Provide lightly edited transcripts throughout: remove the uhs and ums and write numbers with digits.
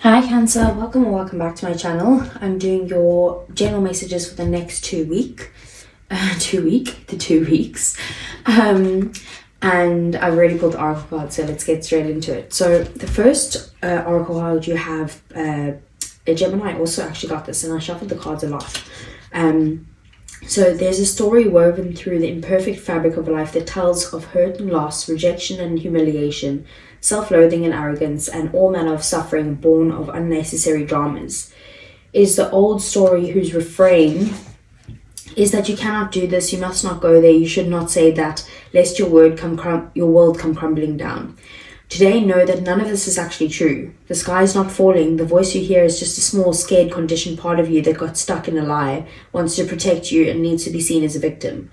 Hi Cancer, welcome or welcome back to my channel. I'm doing your general messages for the next 2 weeks. And I've already pulled the oracle card, so let's get straight into it. So the first oracle card you have, a Gemini also actually got this, and I shuffled the cards a lot. So there's a story woven through the imperfect fabric of life that tells of hurt and loss, rejection and humiliation, self-loathing and arrogance, and all manner of suffering born of unnecessary dramas. It is the old story whose refrain is that you cannot do this, you must not go there, you should not say that, lest your world come crumbling down. Today, know that none of this is actually true. The sky is not falling. The voice you hear is just a small, scared, conditioned part of you that got stuck in a lie, wants to protect you, and needs to be seen as a victim.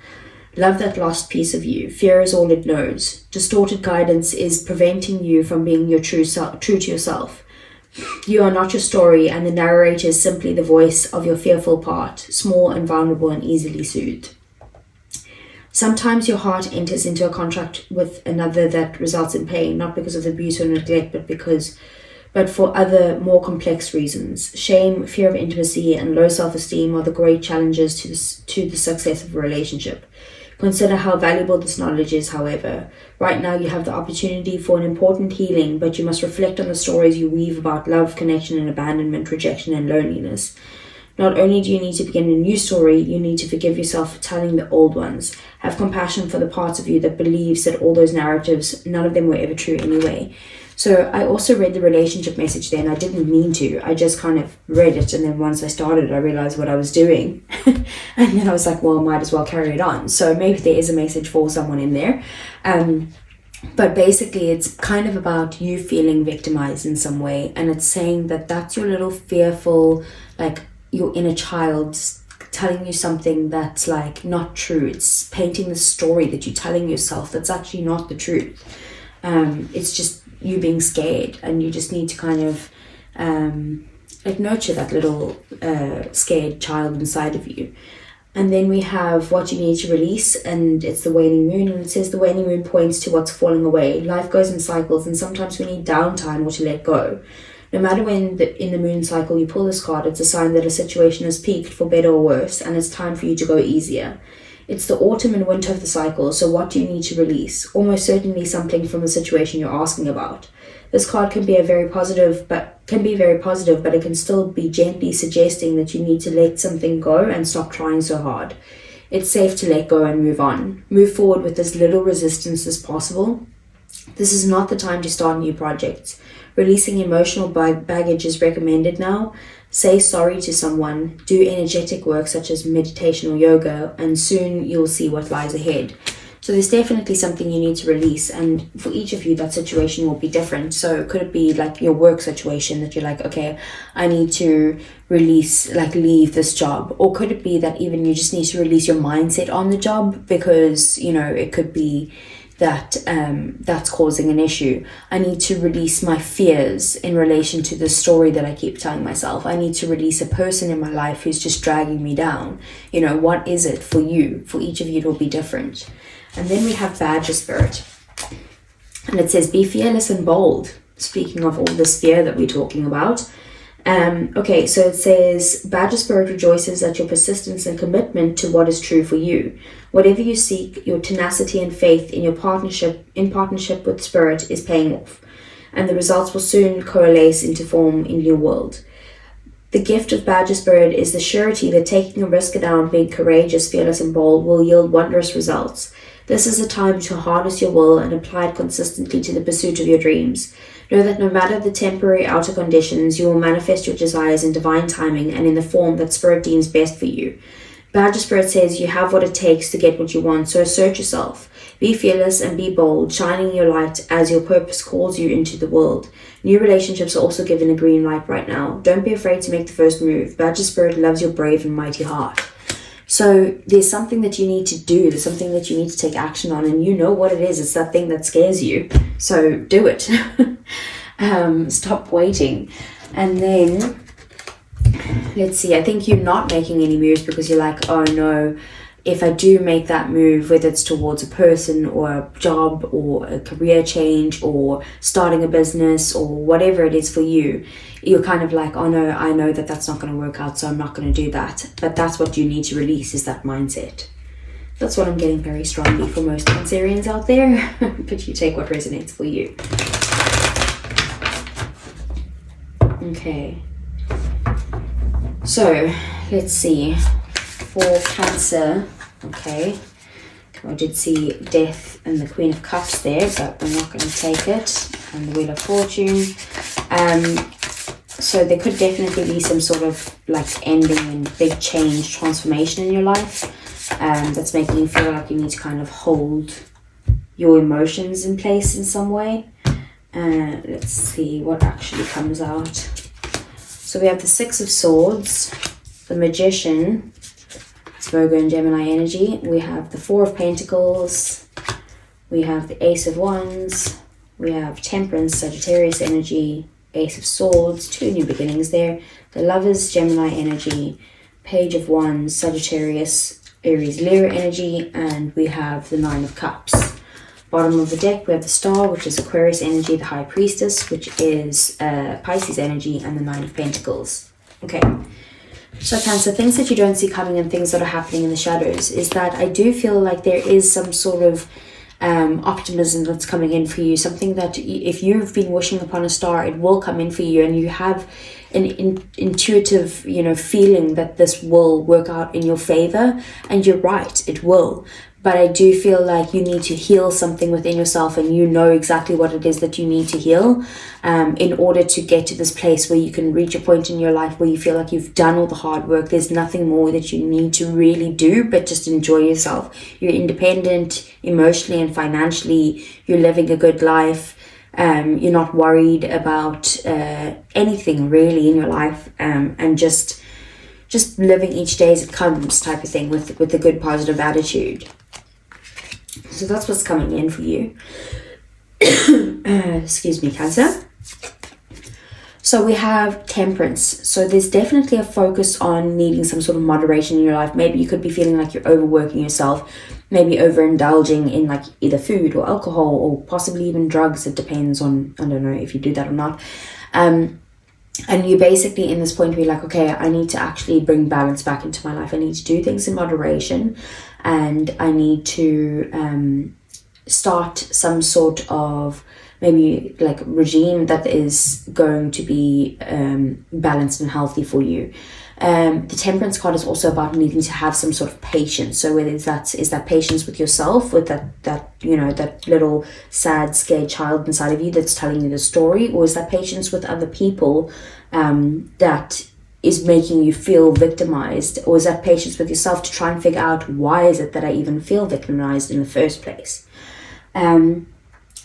Love that lost piece of you. Fear is all it knows. Distorted guidance is preventing you from being your true to yourself. You are not your story, and the narrator is simply the voice of your fearful part, small and vulnerable and easily soothed. Sometimes your heart enters into a contract with another that results in pain, not because of abuse or neglect, but for other more complex reasons. Shame, fear of intimacy, and low self-esteem are the great challenges to the success of a relationship. Consider how valuable this knowledge is, however. Right now you have the opportunity for an important healing, but you must reflect on the stories you weave about love, connection, and abandonment, rejection, and loneliness. Not only do you need to begin a new story, you need to forgive yourself for telling the old ones. Have compassion for the parts of you that believes that all those narratives, none of them were ever true anyway. So I also read the relationship message there, and I didn't mean to. I just kind of read it, and then once I started, I realized what I was doing. And then I was like, well, I might as well carry it on. So maybe there is a message for someone in there. But basically, it's kind of about you feeling victimized in some way. And it's saying that that's your little fearful, like, your inner child telling you something that's like not true. It's painting the story that you're telling yourself that's actually not the truth. It's just you being scared, and you just need to kind of like nurture that little scared child inside of you. And then we have what you need to release, and it's the waning moon, and it says the waning moon points to what's falling away. Life goes in cycles, and sometimes we need downtime or to let go. No matter when in the moon cycle you pull this card, it's a sign that a situation has peaked for better or worse, and it's time for you to go easier. It's the autumn and winter of the cycle, so what do you need to release? Almost certainly something from the situation you're asking about. This card can be very positive, but it can still be gently suggesting that you need to let something go and stop trying so hard. It's safe to let go and move on. Move forward with as little resistance as possible. This is not the time to start new projects. Releasing emotional baggage is recommended now. Say sorry to someone. Do energetic work such as meditation or yoga, and soon you'll see what lies ahead. So there's definitely something you need to release, and for each of you that situation will be different. So could it be like your work situation that you're like, okay, I need to release, like leave this job? Or could it be that even you just need to release your mindset on the job, because it could be that that's causing an issue. I need to release my fears in relation to the story that I keep telling myself. I need to release a person in my life who's just dragging me down. What is it for you? For each of you, it'll be different. And then we have Badger Spirit. And it says, be fearless and bold. Speaking of all this fear that we're talking about. Okay, so it says, Badger Spirit rejoices at your persistence and commitment to what is true for you. Whatever you seek, your tenacity and faith in partnership with Spirit is paying off, and the results will soon coalesce into form in your world. The gift of Badger Spirit is the surety that taking a risk now, being courageous, fearless, and bold will yield wondrous results. This is a time to harness your will and apply it consistently to the pursuit of your dreams. Know that no matter the temporary outer conditions, you will manifest your desires in divine timing and in the form that Spirit deems best for you. Badger Spirit says you have what it takes to get what you want, so assert yourself. Be fearless and be bold, shining your light as your purpose calls you into the world. New relationships are also given a green light right now. Don't be afraid to make the first move. Badger Spirit loves your brave and mighty heart. So there's something that you need to do. There's something that you need to take action on, and you know what it is. It's that thing that scares you. So do it. Stop waiting. And then, let's see, I think you're not making any moves because you're like, oh no, if I do make that move, whether it's towards a person or a job or a career change or starting a business or whatever it is for you, you're kind of like, oh no, I know that that's not going to work out, so I'm not going to do that. But that's what you need to release, is that mindset. That's what I'm getting very strongly for most Cancerians out there. But you take what resonates for you. Okay. So, let's see. For Cancer, okay. I did see Death and the Queen of Cups there, but we're not going to take it. And the Wheel of Fortune. So there could definitely be some sort of like ending and big change, transformation in your life. That's making you feel like you need to kind of hold your emotions in place in some way. Let's see what actually comes out. So we have the Six of Swords, the Magician, it's Virgo and Gemini energy. We have the Four of Pentacles, we have the Ace of Wands, we have Temperance, Sagittarius energy, Ace of Swords, 2 new beginnings there, the Lovers, Gemini energy, Page of Wands, Sagittarius, Aries, Leo energy, and we have the Nine of Cups. Bottom of the deck, we have the Star, which is Aquarius energy, the High Priestess, which is Pisces energy, and the Nine of Pentacles. Okay, so Cancer, things that you don't see coming and things that are happening in the shadows is that I do feel like there is some sort of optimism that's coming in for you. Something that if you've been wishing upon a star, it will come in for you, and you have an intuitive, feeling that this will work out in your favor, and you're right, it will. But I do feel like you need to heal something within yourself, and you know exactly what it is that you need to heal in order to get to this place where you can reach a point in your life where you feel like you've done all the hard work. There's nothing more that you need to really do but just enjoy yourself. You're independent emotionally and financially. You're living a good life. You're not worried about anything really in your life, and just living each day as it comes type of thing with a good positive attitude. So that's what's coming in for you. Excuse me, Cancer. So we have Temperance. So there's definitely a focus on needing some sort of moderation in your life. Maybe you could be feeling like you're overworking yourself, maybe overindulging in like either food or alcohol or possibly even drugs. It depends on, I don't know if you do that or not. And you're basically in this point where you're like, okay, I need to actually bring balance back into my life. I need to do things in moderation, and I need to start some sort of maybe like regime that is going to be balanced and healthy for you. The Temperance card is also about needing to have some sort of patience. So whether is that patience with yourself, with that little sad, scared child inside of you that's telling you the story, or is that patience with other people that is making you feel victimized, or is that patience with yourself to try and figure out why is it that I even feel victimized in the first place?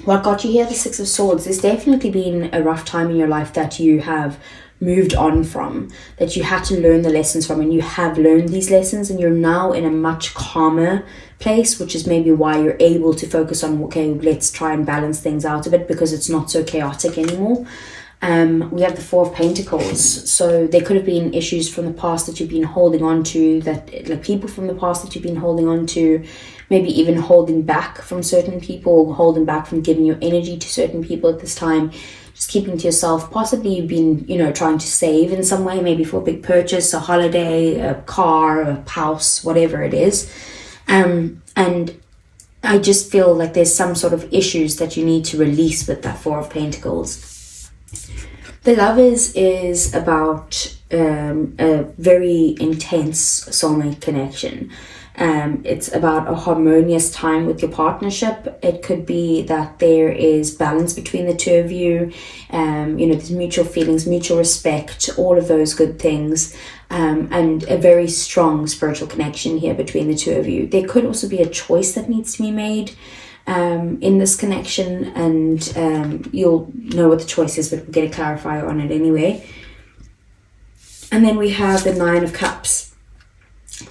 What got you here, the Six of Swords? There's definitely been a rough time in your life that you have moved on from, that you had to learn the lessons from, and you have learned these lessons, and you're now in a much calmer place, which is maybe why you're able to focus on, okay, let's try and balance things out a bit because it's not so chaotic anymore. We have the Four of Pentacles. So there could have been issues from the past that you've been holding on to, that like people from the past that you've been holding on to, maybe even holding back from certain people, holding back from giving your energy to certain people at this time, just keeping to yourself. Possibly you've been, trying to save in some way, maybe for a big purchase, a holiday, a car, a house, whatever it is. And I just feel like there's some sort of issues that you need to release with that Four of Pentacles. The Lovers is about a very intense soulmate connection. It's about a harmonious time with your partnership. It could be that there is balance between the two of you. There's mutual feelings, mutual respect, all of those good things. And a very strong spiritual connection here between the two of you. There could also be a choice that needs to be made in this connection, and you'll know what the choice is, but we'll get a clarifier on it anyway. And then we have the Nine of Cups.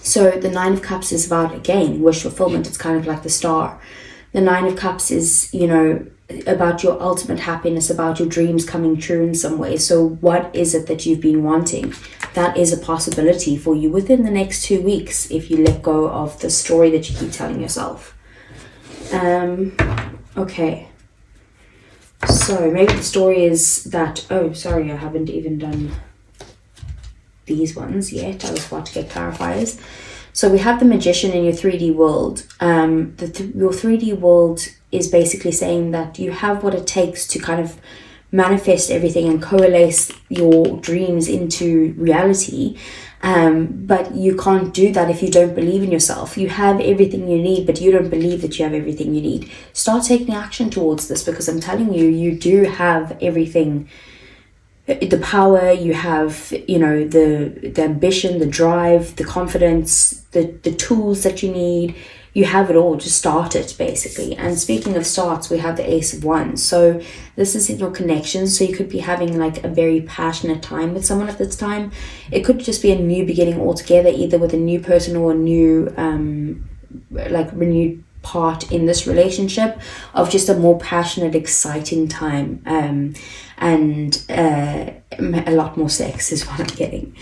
So the Nine of Cups is about, again, wish fulfillment. It's kind of like the Star. The Nine of Cups is, about your ultimate happiness, about your dreams coming true in some way. So what is it that you've been wanting? That is a possibility for you within the next 2 weeks if you let go of the story that you keep telling yourself. Okay. So maybe the story is that, oh, sorry, I haven't even done these ones yet. I was about to get clarifiers. So we have the Magician in your 3D world. Your 3D world is basically saying that you have what it takes to kind of manifest everything and coalesce your dreams into reality. But you can't do that if you don't believe in yourself. You have everything you need, but you don't believe that you have everything you need. Start taking action towards this, because I'm telling you, you do have everything. The power, you have, you know, the ambition, the drive, the confidence, the tools that you need. You have it all. Just start it, basically. And speaking of starts, we have the Ace of Wands. So this is in your connections. So you could be having like a very passionate time with someone at this time. It could just be a new beginning altogether, either with a new person or a new like renewed part in this relationship, of just a more passionate, exciting time, and a lot more sex is what I'm getting.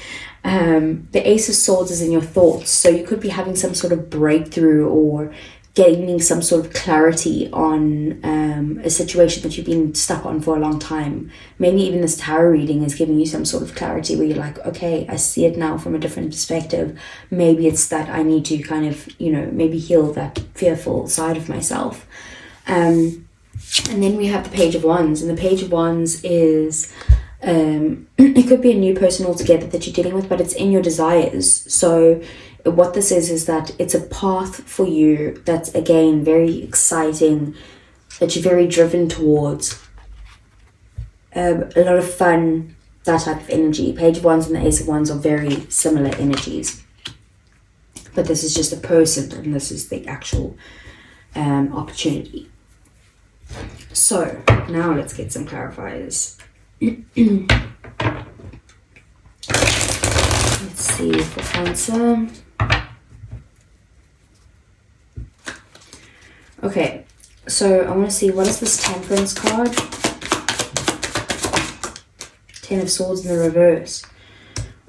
The Ace of Swords is in your thoughts, so you could be having some sort of breakthrough or gaining some sort of clarity on a situation that you've been stuck on for a long time. Maybe even this tarot reading is giving you some sort of clarity where you're like, okay, I see it now from a different perspective. Maybe it's that I need to kind of, you know, maybe heal that fearful side of myself. And then we have the Page of Wands, and the Page of Wands is it could be a new person altogether that you're dealing with, but it's in your desires. So what this is that it's a path for you that's, again, very exciting, that you're very driven towards. A lot of fun, that type of energy. Page of Wands and the Ace of Wands are very similar energies, but this is just a person and this is the actual opportunity. So now let's get some clarifiers. Let's see for Cancer. Okay, so I want to see, what is this Temperance card? 10 of Swords in the reverse.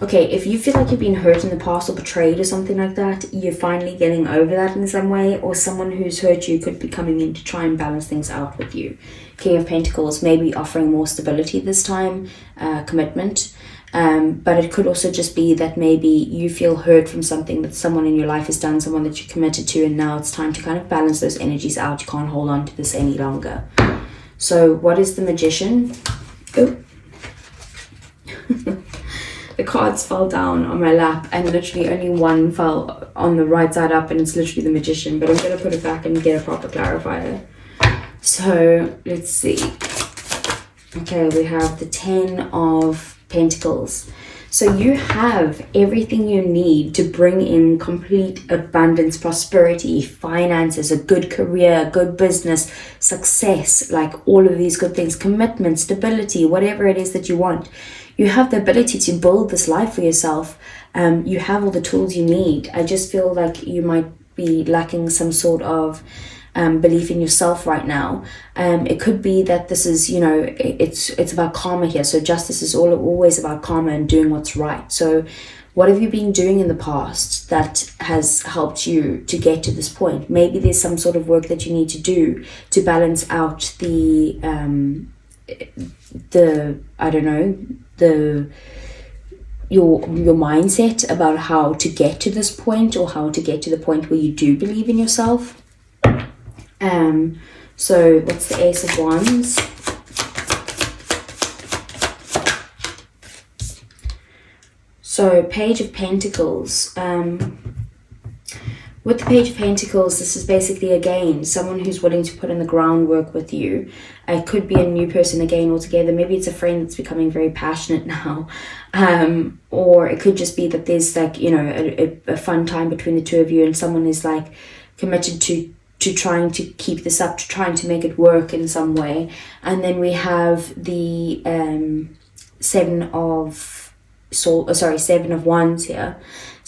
Okay, if you feel like you've been hurt in the past or betrayed or something like that, you're finally getting over that in some way, or someone who's hurt you could be coming in to try and balance things out with you. King of Pentacles, maybe offering more stability this time, commitment. But it could also just be that maybe you feel hurt from something that someone in your life has done, someone that you're committed to, and now it's time to kind of balance those energies out. You can't hold on to this any longer. So what is the Magician? Oh. The cards fell down on my lap, and literally only one fell on the right side up, and it's literally the Magician, but I'm going to put it back and get a proper clarifier. So let's see. Okay, we have the 10 of Pentacles. So you have everything you need to bring in complete abundance, prosperity, finances, a good career, good business, success, like all of these good things, commitment, stability, whatever it is that you want. You have the ability to build this life for yourself. You have all the tools you need. I just feel like you might be lacking some sort of belief in yourself right now. It could be that this is, you know, it's about karma here. So justice is always about karma and doing what's right. So what have you been doing in the past that has helped you to get to this point? Maybe there's some sort of work that you need to do to balance out the I don't know, your mindset about how to get to this point, or how to get to the point where you do believe in yourself. So what's the Ace of Wands? So Page of Pentacles. With the Page of Pentacles, this is basically, again, someone who's willing to put in the groundwork with you. It could be a new person again altogether. Maybe it's a friend that's becoming very passionate now. Or it could just be that there's like, you know, a fun time between the two of you, and someone is like committed to trying to keep this up, to trying to make it work in some way. And then we have the Seven of Wands here.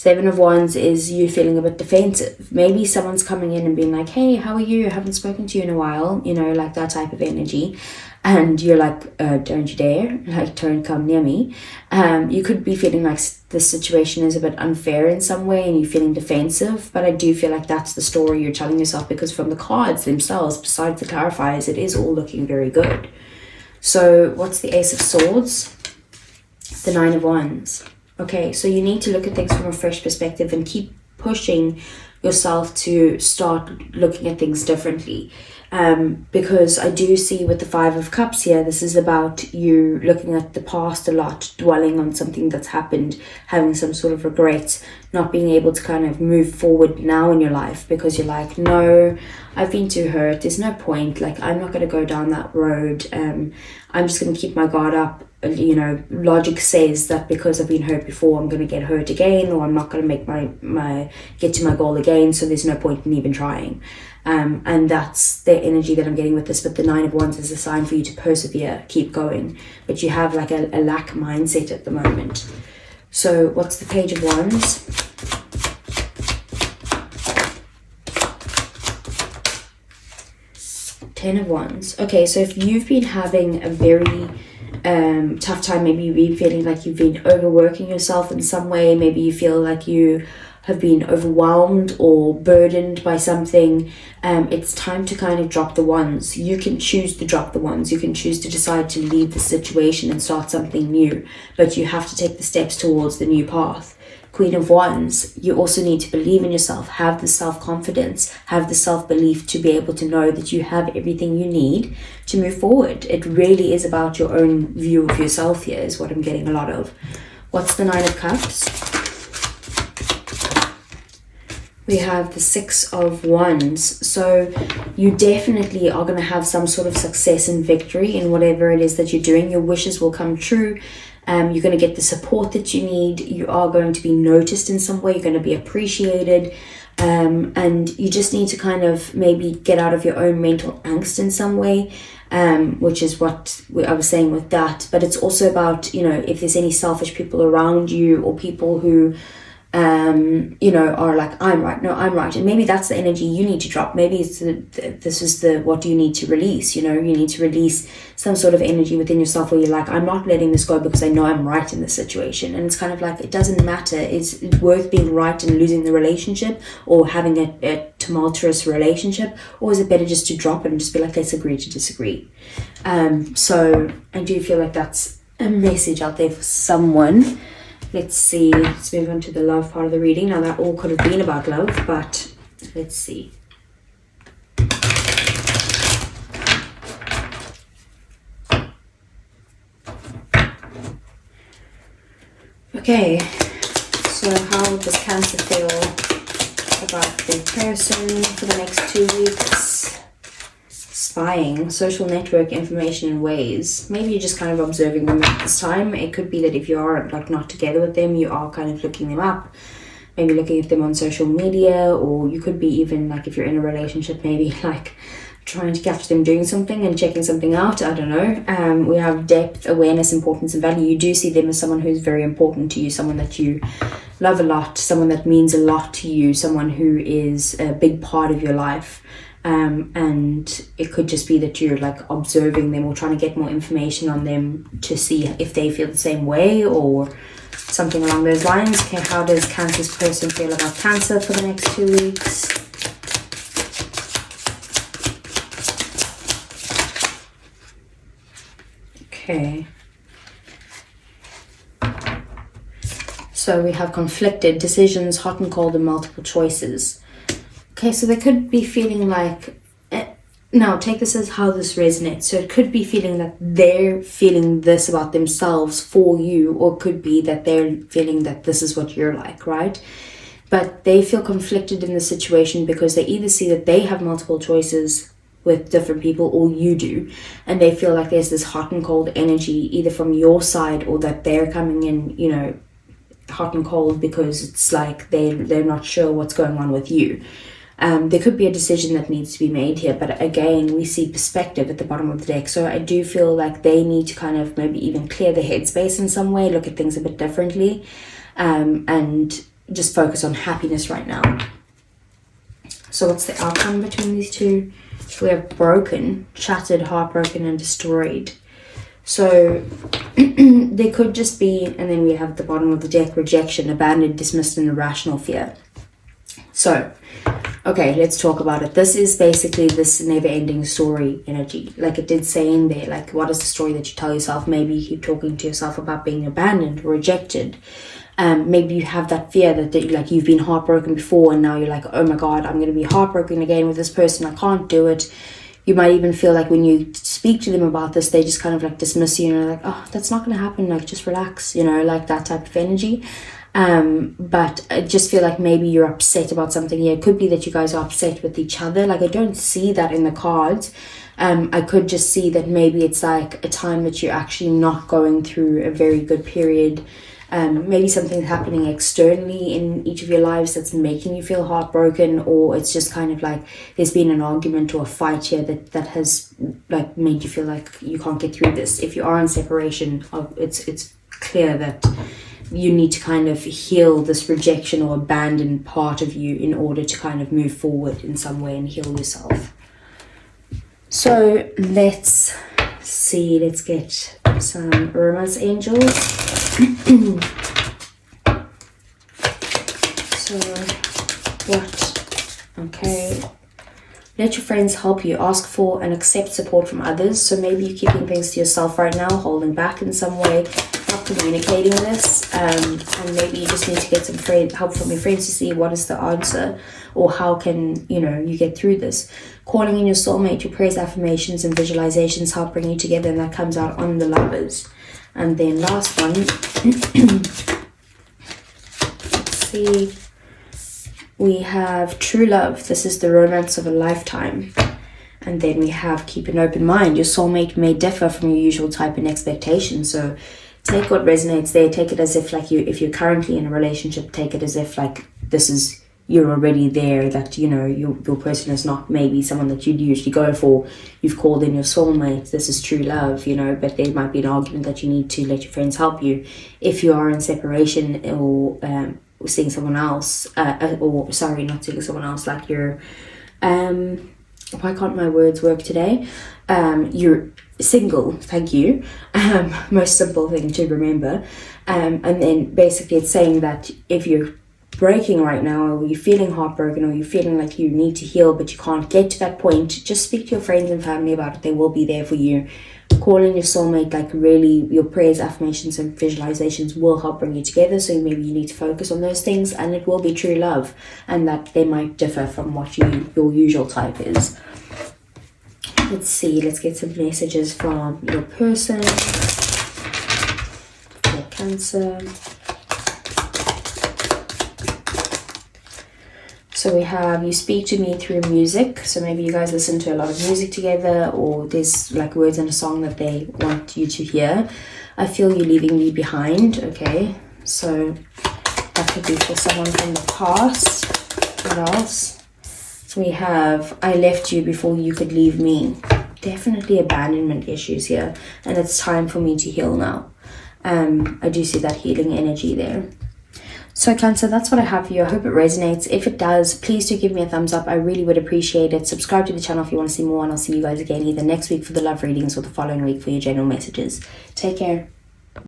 Seven of Wands is you feeling a bit defensive. Maybe someone's coming in and being like, hey, how are you? I haven't spoken to you in a while, you know, like that type of energy. And you're like, don't you dare, like, don't come near me. You could be feeling like the situation is a bit unfair in some way and you're feeling defensive, but I do feel like that's the story you're telling yourself, because from the cards themselves, besides the clarifiers, it is all looking very good. So what's the Ace of Swords? The Nine of Wands. Okay, so you need to look at things from a fresh perspective and keep pushing yourself to start looking at things differently. Because I do see with the Five of Cups here, this is about you looking at the past a lot, dwelling on something that's happened, having some sort of regrets, not being able to kind of move forward now in your life because you're like, no, I've been too hurt, there's no point, like I'm not going to go down that road, I'm just going to keep my guard up. You know, logic says that because I've been hurt before, I'm going to get hurt again, or I'm not going to make my get to my goal again, so there's no point in even trying. And that's the energy that I'm getting with this. But the Nine of Wands is a sign for you to persevere, keep going, but you have like a lack mindset at the moment. So what's the Page of Wands? Ten of Wands. Okay, so if you've been having a very tough time, maybe you've been feeling like you've been overworking yourself in some way, maybe you feel like you have been overwhelmed or burdened by something, it's time to kind of drop the wands. You can choose to drop the wands, you can choose to decide to leave the situation and start something new, but you have to take the steps towards the new path. Queen of Wands, you also need to believe in yourself, have the self-confidence, have the self-belief to be able to know that you have everything you need to move forward. It really is about your own view of yourself here, is what I'm getting a lot of. What's the Nine of Cups? We have the Six of Wands. So you definitely are going to have some sort of success and victory in whatever it is that you're doing. Your wishes will come true. You're going to get the support that you need. You are going to be noticed in some way. You're going to be appreciated. And you just need to kind of maybe get out of your own mental angst in some way, which is what I was saying with that. But it's also about, you know, if there's any selfish people around you or people who you know, are like, I'm right, no, I'm right, and maybe that's the energy you need to drop. Maybe it's this is what you need to release. You know, you need to release some sort of energy within yourself where you're like, I'm not letting this go because I know I'm right in this situation. And it's kind of like, it doesn't matter, is it worth being right and losing the relationship, or having a tumultuous relationship, or is it better just to drop it and just be like, let's agree to disagree? So I do feel like that's a message out there for someone. Let's see, let's move on to the love part of the reading. Now that all could have been about love, but let's see. Okay, so how does Cancer feel about their person for the next 2 weeks? Spying, social network information in ways. Maybe you're just kind of observing them at this time. It could be that if you are like not together with them, you are kind of looking them up, maybe looking at them on social media, or you could be even like, if you're in a relationship, maybe like trying to catch them doing something and checking something out. I don't know. We have depth, awareness, importance, and value. You do see them as someone who's very important to you, someone that you love a lot, someone that means a lot to you, someone who is a big part of your life. And it could just be that you're like observing them or trying to get more information on them to see if they feel the same way or something along those lines. Okay, how does Cancer's person feel about Cancer for the next 2 weeks? Okay. So we have conflicted decisions, hot and cold, and multiple choices. Okay, so they could be feeling like, now take this as how this resonates. So it could be feeling that they're feeling this about themselves for you, or it could be that they're feeling that this is what you're like, right? But they feel conflicted in the situation because they either see that they have multiple choices with different people, or you do, and they feel like there's this hot and cold energy either from your side, or that they're coming in, you know, hot and cold because it's like they're not sure what's going on with you. There could be a decision that needs to be made here, but again, we see perspective at the bottom of the deck. So I do feel like they need to kind of maybe even clear the headspace in some way, look at things a bit differently, and just focus on happiness right now. So what's the outcome between these two? We have broken, shattered, heartbroken, and destroyed. So there could just be, and then we have the bottom of the deck, rejection, abandoned, dismissed, and irrational fear. So, okay, let's talk about it. This is basically this never-ending story energy. Like it did say in there, like, what is the story that you tell yourself? Maybe you keep talking to yourself about being abandoned or rejected. Maybe you have that fear that like you've been heartbroken before, and now you're like, oh my God, I'm going to be heartbroken again with this person. I can't do it. You might even feel like when you speak to them about this, they just kind of like dismiss you, and you're like, oh, that's not going to happen. Like, just relax, you know, like that type of energy. But I just feel like maybe you're upset about something here. It could be that you guys are upset with each other. Like, I don't see that in the cards. I could just see that maybe it's like a time that you're actually not going through a very good period. Maybe something's happening externally in each of your lives that's making you feel heartbroken, or it's just kind of like there's been an argument or a fight here that has like made you feel like you can't get through this. If you are in separation, it's clear that you need to kind of heal this rejection or abandoned part of you in order to kind of move forward in some way and heal yourself. So let's see, let's get some romance angels. So what? Okay. Let your friends help you. Ask for and accept support from others. So maybe you're keeping things to yourself right now, holding back in some way, not communicating this, and maybe you just need to get some help from your friends to see what is the answer, or how can, you know, you get through this. Calling in your soulmate, your prayers, affirmations, and visualizations help bring you together, and that comes out on the Lovers. And then last one, let's see, we have true love. This is the romance of a lifetime. And then we have keep an open mind. Your soulmate may differ from your usual type and expectation. So take what resonates there. Take it as if like if you're currently in a relationship, take it as if like this is, you're already there, that, you know, your person is not maybe someone that you'd usually go for. You've called in your soulmate. This is true love, you know, but there might be an argument that you need to let your friends help you. If you are in separation or seeing someone else, or sorry, not seeing someone else, like you're, why can't my words work today? You're single, thank you. Most simple thing to remember. And then basically it's saying that if you're breaking right now, or you're feeling heartbroken, or you're feeling like you need to heal but you can't get to that point, just speak to your friends and family about it. They will be there for you. Call in your soulmate, like really your prayers, affirmations, and visualizations will help bring you together. So maybe you need to focus on those things, and it will be true love, and that they might differ from what your usual type is. Let's see, let's get some messages from your person for Cancer. So we have, you speak to me through music. So maybe you guys listen to a lot of music together, or there's like words in a song that they want you to hear. I feel you leaving me behind. Okay, so that could be for someone from the past. What else? We have, I left you before you could leave me. Definitely abandonment issues here, and it's time for me to heal now. I do see that healing energy there. So Cancer, that's what I have for you. I hope it resonates. If it does, please do give me a thumbs up. I really would appreciate it. Subscribe to the channel if you want to see more, and I'll see you guys again either next week for the love readings or the following week for your general messages. Take care.